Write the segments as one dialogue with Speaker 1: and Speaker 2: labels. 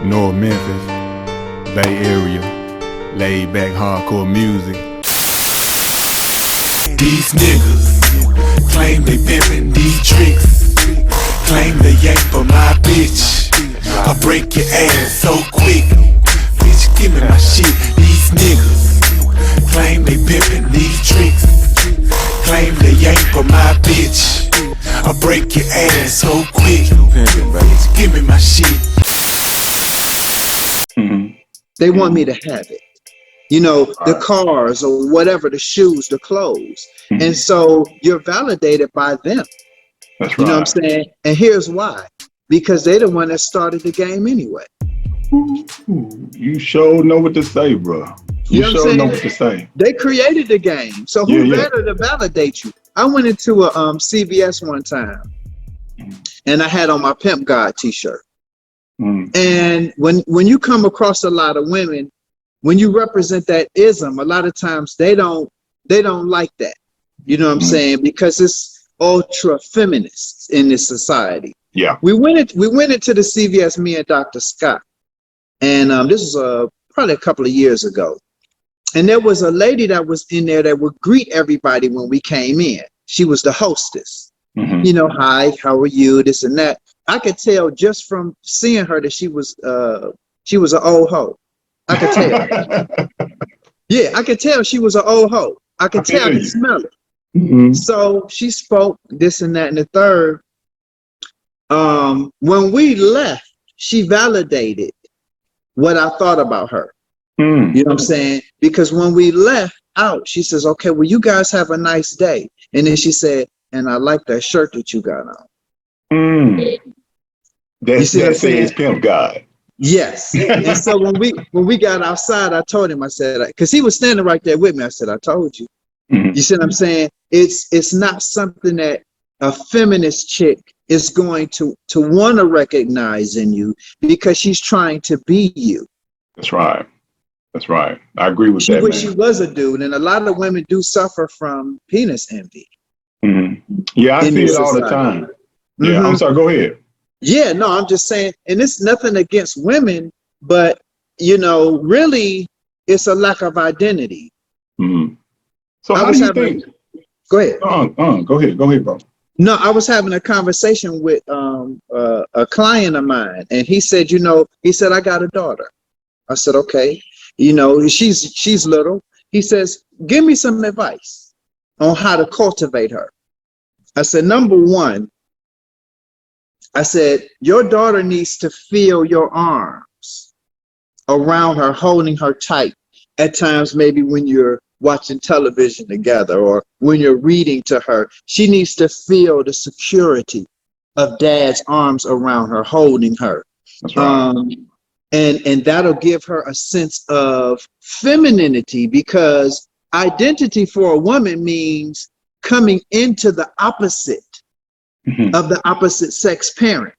Speaker 1: North Memphis, Bay Area, laid back hardcore music.
Speaker 2: These niggas claim they pimpin' these tricks, claim they ain't for my bitch. I break your ass so quick, bitch, give me my shit. These niggas claim they pimpin' these tricks, claim they ain't for my bitch. I break your ass so quick, bitch, give me my shit.
Speaker 3: They want me to have it. You know, the cars or whatever, the shoes, the clothes. And so you're validated by them.
Speaker 4: That's
Speaker 3: You
Speaker 4: right.
Speaker 3: know what I'm saying? And here's why. Because they're the one that started the game anyway.
Speaker 4: You sure know what to say, bro. You
Speaker 3: know what I'm
Speaker 4: sure know
Speaker 3: saying?
Speaker 4: what to say.
Speaker 3: They created the game. So who better to validate you? I went into a CVS one time and I had on my Pimp God t-shirt. And when you come across a lot of women, when you represent that ism, a lot of times they don't like that. You know what I'm saying? Because it's ultra feminist in this society.
Speaker 4: Yeah.
Speaker 3: We went into the CVS, me and Dr. Scott, and this was probably a couple of years ago. And there was a lady that was in there that would greet everybody when we came in. She was the hostess. You know, hi, how are you? This and that. I could tell just from seeing her that she was an old hoe. I could tell. Yeah, I could tell she was an old hoe. I could tell, I could smell it. So she spoke this and that and the third. When we left, she validated what I thought about her. You know what I'm saying? Because when we left out, she says, okay, well, you guys have a nice day. And then she said, and I like that shirt that you got on.
Speaker 4: That says Pimp God.
Speaker 3: Yes. And so when we got outside, I told him, I said, because he was standing right there with me. I said, I told you. You see what I'm saying? It's not something that a feminist chick is going to want to recognize in you because she's trying to be you.
Speaker 4: That's right. That's right. I agree with that.
Speaker 3: She wish she was a dude, and a lot of women do suffer from penis envy.
Speaker 4: Yeah, I see it all the time. Yeah, I'm sorry. Go ahead.
Speaker 3: Yeah, no, I'm just saying, and it's nothing against women, but you know, really, it's a lack of identity.
Speaker 4: So how do you think?
Speaker 3: Go ahead.
Speaker 4: Go ahead, bro.
Speaker 3: No, I was having a conversation with a client of mine, and he said, I got a daughter. I said, okay, she's little. He says, give me some advice on how to cultivate her. I said, number one, I said, your daughter needs to feel your arms around her, holding her tight. At times, maybe when you're watching television together or when you're reading to her, she needs to feel the security of dad's arms around her, holding her.
Speaker 4: That's right.
Speaker 3: And that'll give her a sense of femininity, because identity for a woman means coming into the opposite of the opposite sex parent,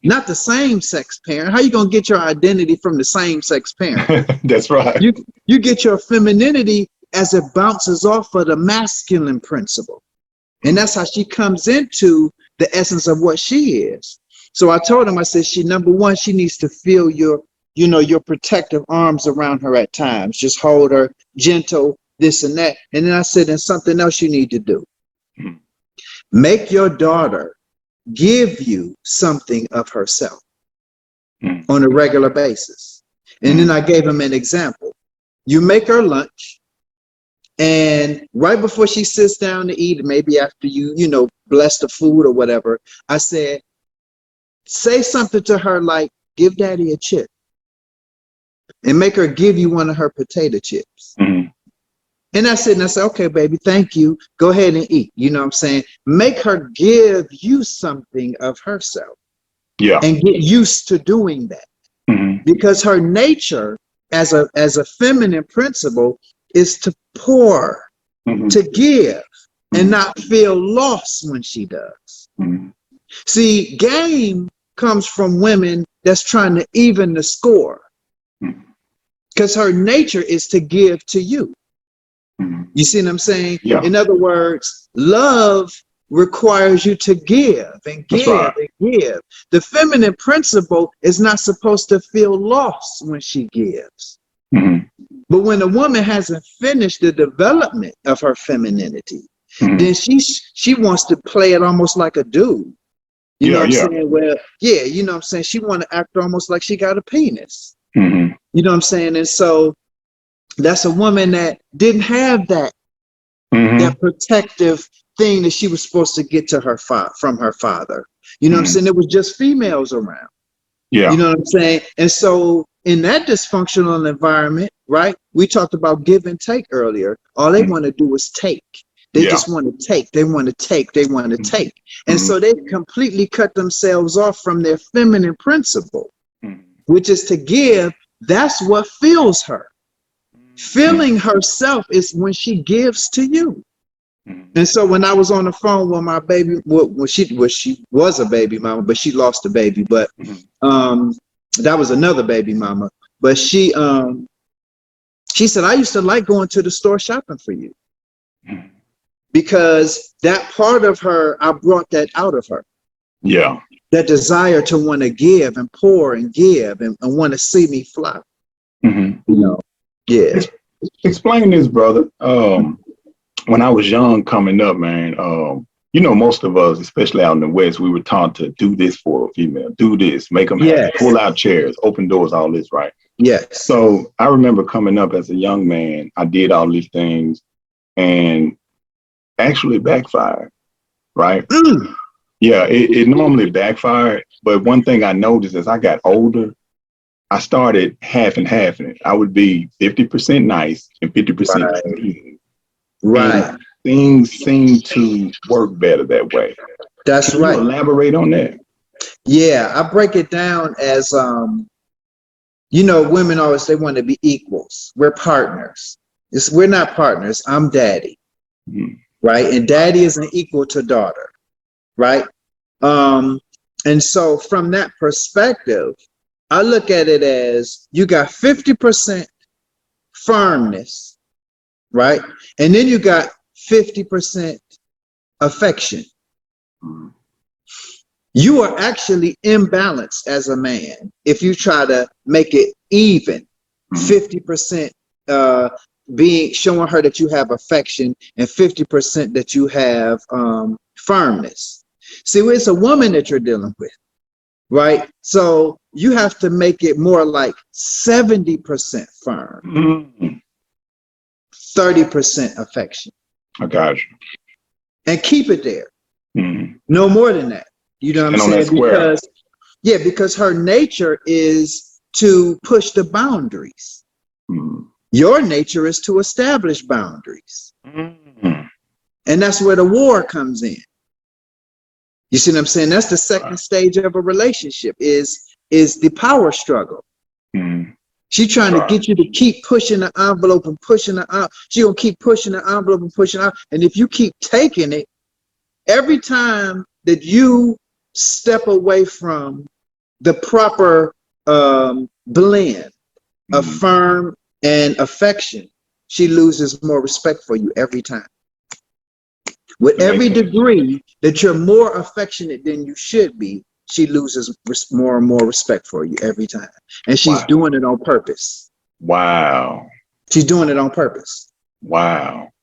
Speaker 3: not the same sex parent. How you gonna get your identity from the same sex parent?
Speaker 4: That's right.
Speaker 3: You get your femininity as it bounces off of the masculine principle, and that's how she comes into the essence of what she is. So I told him, I said, number one, she needs to feel your protective arms around her at times. Just hold her gentle, this and that. And then I said, and something else you need to do. Make your daughter give you something of herself on a regular basis. And then I gave him an example. You make her lunch, and right before she sits down to eat, maybe after you bless the food or whatever, I said, say something to her like, give daddy a chip, and make her give you one of her potato chips. And I said, okay, baby, thank you. Go ahead and eat. You know what I'm saying? Make her give you something of herself. Yeah. And get used to doing that. Because her nature as a feminine principle is to pour, to give, and not feel lost when she does. See, game comes from women that's trying to even the score, because her nature is to give to you. You see what I'm saying? Yeah. In other words, love requires you to give and give and give. The feminine principle is not supposed to feel lost when she gives. But when a woman hasn't finished the development of her femininity, then she wants to play it almost like a dude. You know what I'm saying? Well, yeah, you know what I'm saying? She want to act almost like she got a penis. You know what I'm saying? And so that's a woman that didn't have that that protective thing that she was supposed to get to her from her father. You know what I'm saying? There was just females around.
Speaker 4: Yeah.
Speaker 3: You know what I'm saying? And so in that dysfunctional environment, right? We talked about give and take earlier. All they want to do is take. They just want to take. They want to take. They want to take. And so they completely cut themselves off from their feminine principle, which is to give. That's what fills her. Feeling herself is when she gives to you. And so when I was on the phone with my baby, when she was a baby mama, but she lost a baby, but that was another baby mama. But she said, I used to like going to the store shopping for you. Because that part of her, I brought that out of her.
Speaker 4: Yeah.
Speaker 3: That desire to want to give and pour and give and want to see me fly. You know, yeah.
Speaker 4: Explain this, brother. When I was young coming up, man, you know, most of us, especially out in the West, we were taught to do this for a female, do this, make them happy, pull out chairs, open doors, all this, right?
Speaker 3: Yes.
Speaker 4: So I remember coming up as a young man, I did all these things and actually backfired, right? Yeah, it normally backfired. But one thing I noticed as I got older, I started half and half in it. I would be 50% nice and 50% mean.
Speaker 3: Right.
Speaker 4: And things seem to work better that way.
Speaker 3: That's
Speaker 4: Can you elaborate on that?
Speaker 3: Yeah, I break it down as, you know, women always, they want to be equals. We're partners. We're not partners. I'm daddy. Right. And daddy isn't equal to daughter. Right. And so from that perspective, I look at it as you got 50% firmness, right? And then you got 50% affection. You are actually imbalanced as a man if you try to make it even. 50% showing her that you have affection and 50% that you have firmness. See, it's a woman that you're dealing with, right? So you have to make it more like 70% firm, 30% affection.
Speaker 4: I got you.
Speaker 3: And keep it there. No more than that. You know what I'm saying? Because her nature is to push the boundaries. Your nature is to establish boundaries. And that's where the war comes in. You see what I'm saying? That's the second stage of a relationship is the power struggle. She's trying to get you to keep pushing the envelope and pushing the envelope. She's going to keep pushing the envelope and pushing it out. And if you keep taking it, every time that you step away from the proper blend of firm and affection, she loses more respect for you every time. With every degree that you're more affectionate than you should be, she loses more and more respect for you every time. And she's doing it on purpose.
Speaker 4: Wow.
Speaker 3: She's doing it on purpose.
Speaker 4: Wow.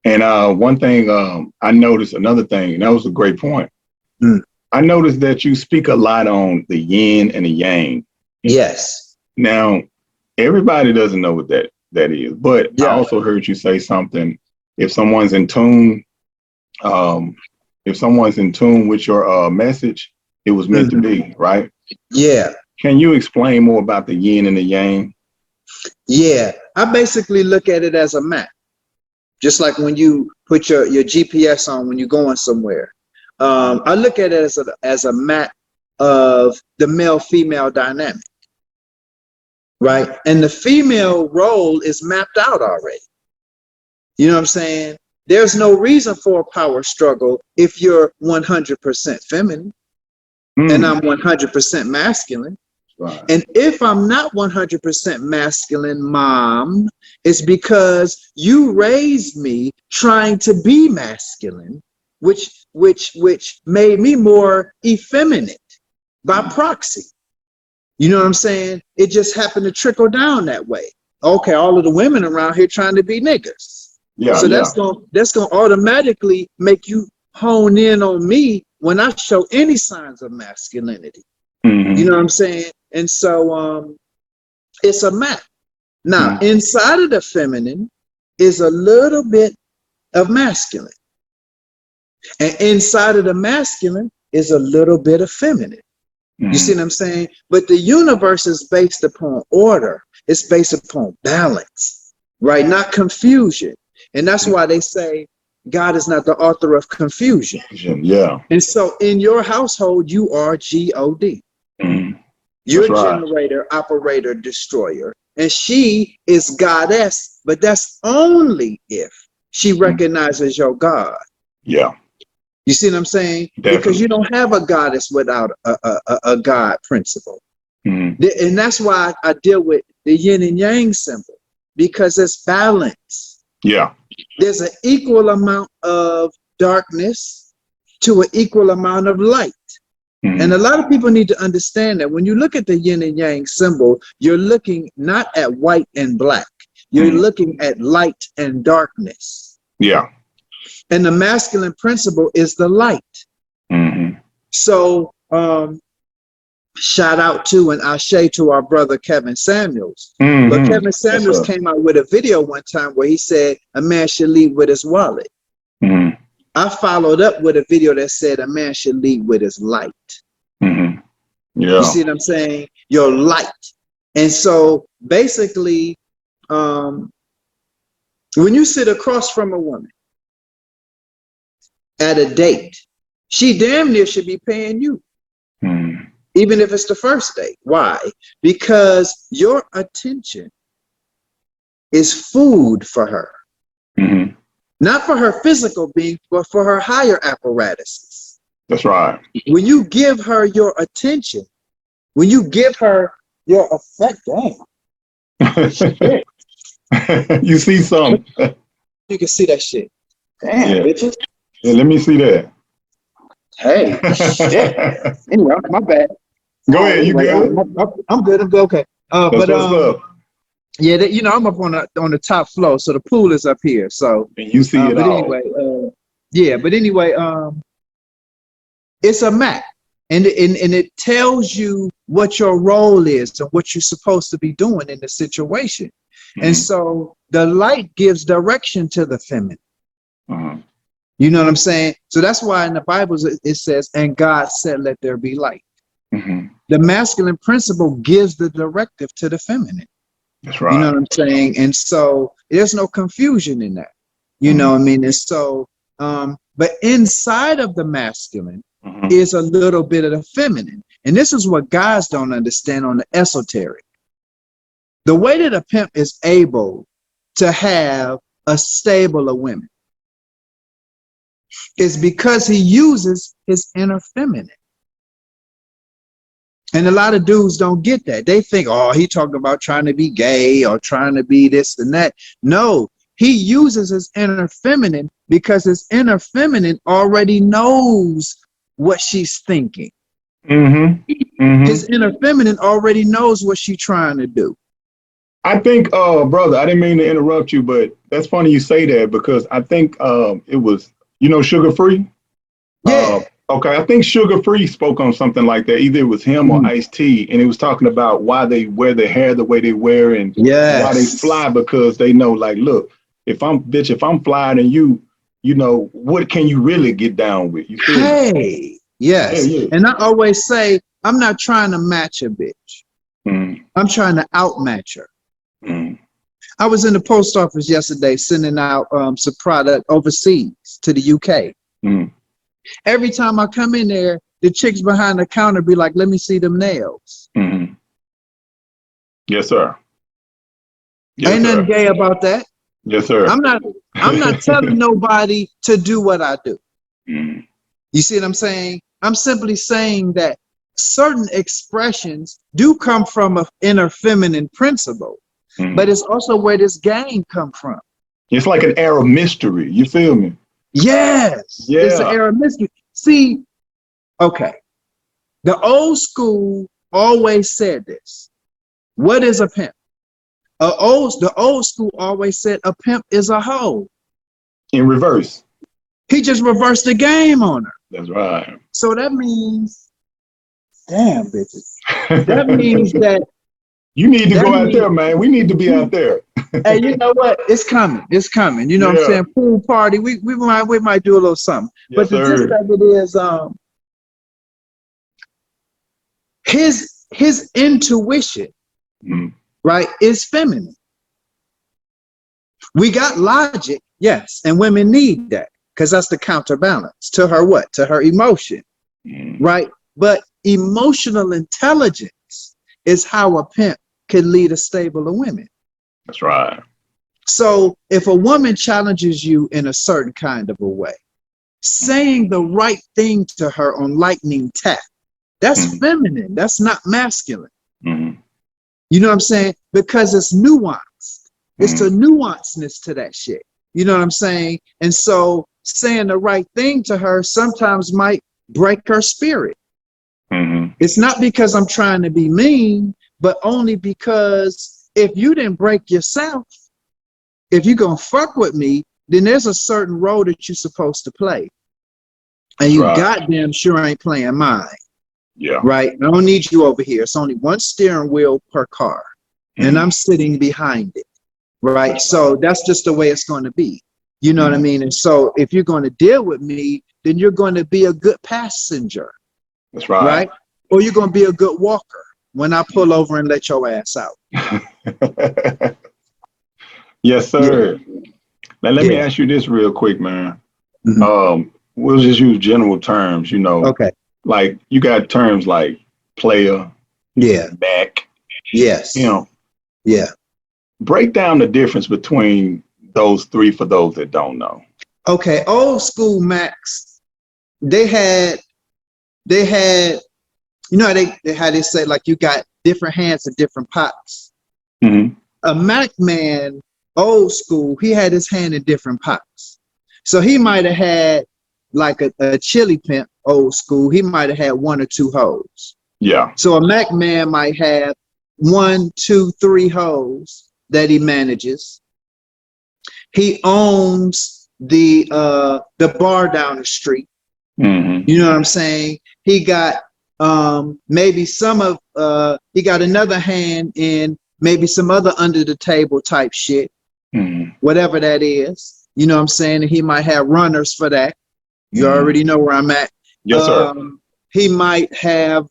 Speaker 4: And one thing I noticed, another thing, and that was a great point. I noticed that you speak a lot on the yin and the yang.
Speaker 3: Yes.
Speaker 4: Now, everybody doesn't know what that is, but I also heard you say something. If someone's in tune, with your message, it was meant to be, right? Yeah. Can you explain more about the yin and the yang?
Speaker 3: Yeah, I basically look at it as a map. Just like when you put your GPS on when you're going somewhere. I look at it as a map of the male-female dynamic, right? And the female role is mapped out already. You know what I'm saying? There's no reason for a power struggle if you're 100% feminine and I'm 100% masculine. Right. And if I'm not 100% masculine, Mom, it's because you raised me trying to be masculine which made me more effeminate by proxy. You know what I'm saying? It just happened to trickle down that way. Okay, all of the women around here trying to be niggas.
Speaker 4: Yeah.
Speaker 3: So that's gonna automatically make you hone in on me when I show any signs of masculinity.
Speaker 4: Mm-hmm.
Speaker 3: You know what I'm saying? And so it's a map. Now, inside of the feminine is a little bit of masculine. And inside of the masculine is a little bit of feminine. You see what I'm saying? But the universe is based upon order. It's based upon balance, right? Not confusion. And that's why they say God is not the author of confusion.
Speaker 4: Yeah.
Speaker 3: And so in your household, you are God. You're generator, operator, destroyer. And she is goddess, but that's only if she recognizes your God.
Speaker 4: Yeah.
Speaker 3: You see what I'm saying?
Speaker 4: Definitely.
Speaker 3: Because you don't have a goddess without a God principle. And that's why I deal with the yin and yang symbol, because it's balance.
Speaker 4: Yeah.
Speaker 3: There's an equal amount of darkness to an equal amount of light. And a lot of people need to understand that when you look at the yin and yang symbol, you're looking not at white and black. You're looking at light and darkness.
Speaker 4: Yeah.
Speaker 3: And the masculine principle is the light. So shout out to and ashe to our brother Kevin Samuels. But Kevin Samuels came out with a video one time where he said a man should lead with his wallet. I followed up with a video that said a man should lead with his light.
Speaker 4: Yeah.
Speaker 3: You see what I'm saying? Your light. And so basically, when you sit across from a woman at a date, she damn near should be paying you. Even if it's the first date. Why? Because your attention is food for her. Not for her physical being, but for her higher apparatuses.
Speaker 4: That's right.
Speaker 3: When you give her your attention, when you give her your affect, damn.
Speaker 4: You see something.
Speaker 3: You can see that shit. Damn, bitches.
Speaker 4: Yeah, let me see that.
Speaker 3: Hey, shit. Anyway, my bad.
Speaker 4: Go ahead, you good?
Speaker 3: I'm good. Okay.
Speaker 4: That's what's up.
Speaker 3: Yeah, you know, I'm up on the top floor, so the pool is up here. So
Speaker 4: and you see it
Speaker 3: but
Speaker 4: all.
Speaker 3: Anyway, it's a map, and it tells you what your role is and what you're supposed to be doing in the situation. And so the light gives direction to the feminine. You know what I'm saying? So that's why in the Bible it says, "And God said, let there be light." The masculine principle gives the directive to the feminine.
Speaker 4: That's right.
Speaker 3: You know what I'm saying? And so there's no confusion in that. You know what I mean? And so, but inside of the masculine is a little bit of the feminine. And this is what guys don't understand on the esoteric. The way that a pimp is able to have a stable of women is because he uses his inner feminine. And a lot of dudes don't get that. They think, oh, he talking about trying to be gay or trying to be this and that. No, he uses his inner feminine because his inner feminine already knows what she's thinking. His inner feminine already knows what she's trying to do.
Speaker 4: I think, brother, I didn't mean to interrupt you, but that's funny you say that because I think it was, you know, Sugar Free?
Speaker 3: Yeah.
Speaker 4: Okay, I think Sugar Free spoke on something like that. Either it was him or Ice-T, and it was talking about why they wear their hair the way they wear and why they fly, because they know, like, look, if I'm flyer than you, you know, what can you really get down with? You feel me?
Speaker 3: Yes. Yeah. And I always say, I'm not trying to match a bitch. I'm trying to outmatch her. I was in the post office yesterday sending out some product overseas to the UK. Every time I come in there, the chicks behind the counter be like, let me see them nails. Yes, sir. Ain't nothing gay about that.
Speaker 4: Yes, sir.
Speaker 3: I'm not telling nobody to do what I do. You see what I'm saying? I'm simply saying that certain expressions do come from an inner feminine principle, but it's also where this game come from.
Speaker 4: It's like an air of mystery. You feel me?
Speaker 3: Yes.
Speaker 4: Yeah.
Speaker 3: It's an era of mystery. See, okay. The old school always said this. What is a pimp? The old school always said a pimp is a hoe.
Speaker 4: In reverse.
Speaker 3: He just reversed the game on her.
Speaker 4: That's right.
Speaker 3: So that means, damn, bitches. That means that
Speaker 4: You need to
Speaker 3: that
Speaker 4: go out
Speaker 3: means-
Speaker 4: there, man. We need to be out there.
Speaker 3: hey, you know what? It's coming. It's coming. You know what I'm
Speaker 4: Yeah.
Speaker 3: saying? Pool party. We might do a little something.
Speaker 4: Yes,
Speaker 3: But the gist
Speaker 4: sir.
Speaker 3: of it is his intuition,
Speaker 4: Mm.
Speaker 3: right, is feminine. We got logic, yes, and women need that because that's the counterbalance to her what? To her emotion, right? But emotional intelligence is how a pimp can lead a stable of women.
Speaker 4: That's right.
Speaker 3: So if a woman challenges you in a certain kind of a way, saying the right thing to her on lightning tap, that's feminine. That's not masculine.
Speaker 4: Mm.
Speaker 3: You know what I'm saying? Because it's nuanced. It's a nuanceness to that shit. You know what I'm saying? And so saying the right thing to her sometimes might break her spirit.
Speaker 4: Mm-hmm.
Speaker 3: It's not because I'm trying to be mean, but only because if you didn't break yourself, if you're going to fuck with me, then there's a certain role that you're supposed to play. And you goddamn sure ain't playing mine.
Speaker 4: Yeah.
Speaker 3: Right? I don't need you over here. It's only one steering wheel per car. And I'm sitting behind it. Right? So that's just the way it's going to be. You know what I mean? And so if you're going to deal with me, then you're going to be a good passenger.
Speaker 4: That's right.
Speaker 3: Right? Or you're going to be a good walker when I pull over and let your ass out.
Speaker 4: Yes, sir.
Speaker 3: Yeah.
Speaker 4: Now let me ask you this real quick, man.
Speaker 3: Mhm.
Speaker 4: We'll just use general terms, you know.
Speaker 3: Okay.
Speaker 4: Like you got terms like player, back,
Speaker 3: yes,
Speaker 4: yeah. Break down the difference between those three for those that don't know.
Speaker 3: Okay, old school Macs, they had, you know how they say like you got different hands in different pots.
Speaker 4: Mm-hmm.
Speaker 3: A Mac man, old school, he had his hand in different pots. So he might have had like a chili pimp, old school, he might have had one or two hoes.
Speaker 4: Yeah.
Speaker 3: So a Mac man might have 1, 2, 3 hoes that he manages. He owns the bar down the street.
Speaker 4: Mm-hmm.
Speaker 3: You know what I'm saying? He got maybe some of he got another hand in maybe some other under the table type shit, whatever that is. You know what I'm saying? And he might have runners for that. You already know where I'm at.
Speaker 4: Yes, sir.
Speaker 3: He might have,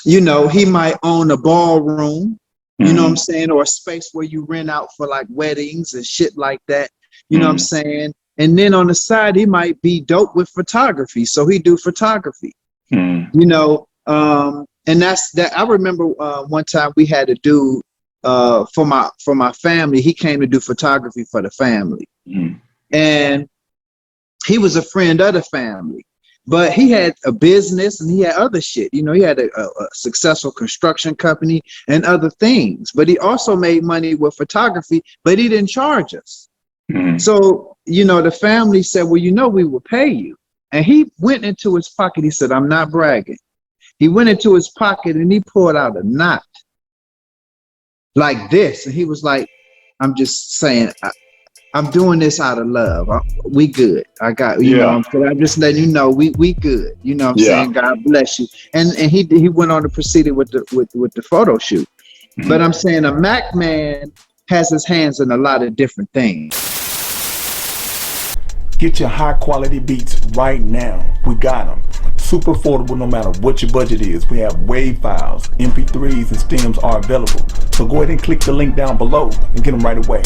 Speaker 3: you know, he might own a ballroom, you know what I'm saying, or a space where you rent out for like weddings and shit like that. You know what I'm saying? And then on the side, he might be dope with photography. So he do photography, you know, and that's that. I remember one time we had a dude for my family. He came to do photography for the family. And he was a friend of the family, but he had a business and he had other shit. You know, he had a successful construction company and other things, but he also made money with photography, but he didn't charge us. So, you know, the family said, well, you know, we will pay you. And he went into his pocket. He said, I'm not bragging. He went into his pocket and he pulled out a knot like this. And he was like, I'm just saying, I'm doing this out of love. We good. I got, you know, I'm just letting you know we good. You know what I'm saying? God bless you. And he went on to proceed with the photo shoot. But I'm saying a Mac man has his hands in a lot of different things.
Speaker 5: Get your high quality beats right now. We got them. Super affordable no matter what your budget is. We have WAV files, MP3s, and stems are available. So go ahead and click the link down below and get them right away.